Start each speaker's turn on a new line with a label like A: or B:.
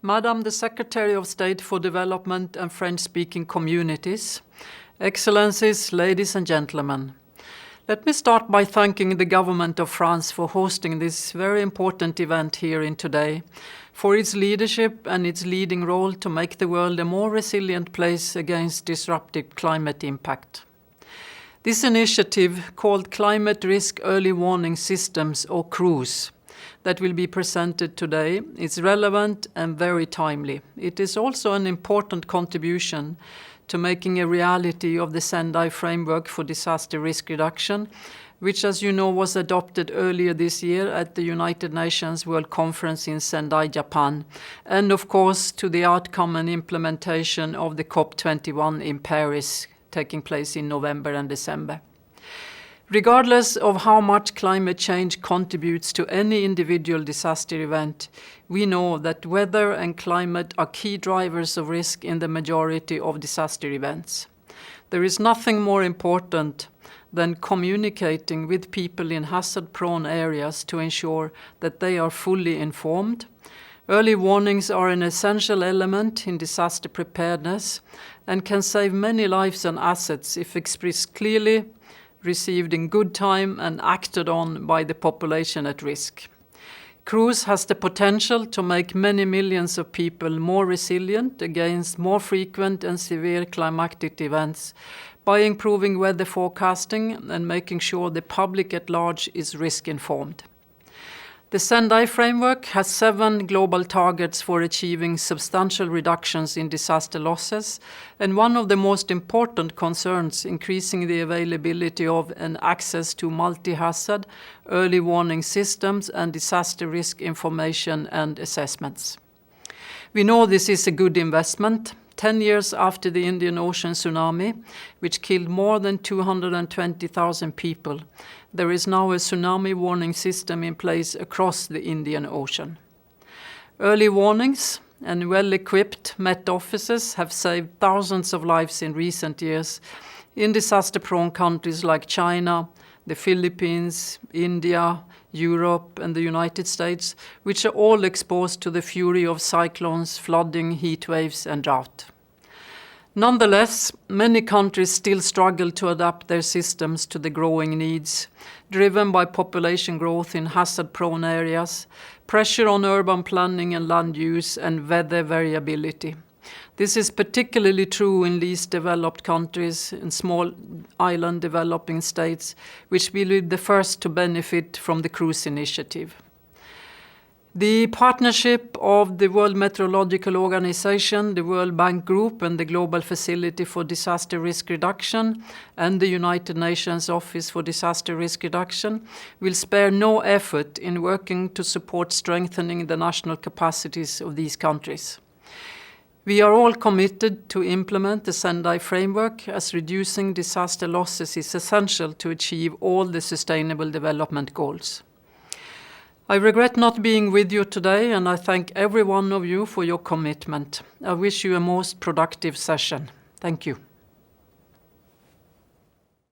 A: Madam the Secretary of State for Development and French-speaking communities, Excellencies, ladies and gentlemen. Let me start by thanking the government of France for hosting this very important event here in today, for its leadership and its leading role to make the world a more resilient place against disruptive climate impact. This initiative, called Climate Risk Early Warning Systems, or CRUS, that will be presented today, is relevant and very timely. It is also an important contribution to making a reality of the Sendai Framework for Disaster Risk Reduction, which, as you know, was adopted earlier this year at the United Nations World Conference in Sendai, Japan, and of course to the outcome and implementation of the COP21 in Paris, taking place in November and December. Regardless of how much climate change contributes to any individual disaster event, we know that weather and climate are key drivers of risk in the majority of disaster events. There is nothing more important than communicating with people in hazard-prone areas to ensure that they are fully informed. Early warnings are an essential element in disaster preparedness and can save many lives and assets if expressed clearly, received in good time and acted on by the population at risk. CRUS has the potential to make many millions of people more resilient against more frequent and severe climatic events by improving weather forecasting and making sure the public at large is risk-informed. The Sendai Framework has 7 global targets for achieving substantial reductions in disaster losses, and one of the most important concerns increasing the availability of and access to multi-hazard, early warning systems and disaster risk information and assessments. We know this is a good investment. 10 years after the Indian Ocean tsunami, which killed more than 220,000 people, there is now a tsunami warning system in place across the Indian Ocean. Early warnings and well-equipped Met offices have saved thousands of lives in recent years in disaster-prone countries like China, the Philippines, India, Europe and the United States, which are all exposed to the fury of cyclones, flooding, heat waves and drought. Nonetheless, many countries still struggle to adapt their systems to the growing needs, driven by population growth in hazard-prone areas, pressure on urban planning and land use, and weather variability. This is particularly true in least developed countries and small island developing states, which will be the first to benefit from the CRUS initiative. The partnership of the World Meteorological Organization, the World Bank Group and the Global Facility for Disaster Risk Reduction and the United Nations Office for Disaster Risk Reduction will spare no effort in working to support strengthening the national capacities of these countries. We are all committed to implement the Sendai Framework, as reducing disaster losses is essential to achieve all the Sustainable Development Goals. I regret not being with you today, and I thank every one of you for your commitment. I wish you a most productive session. Thank you.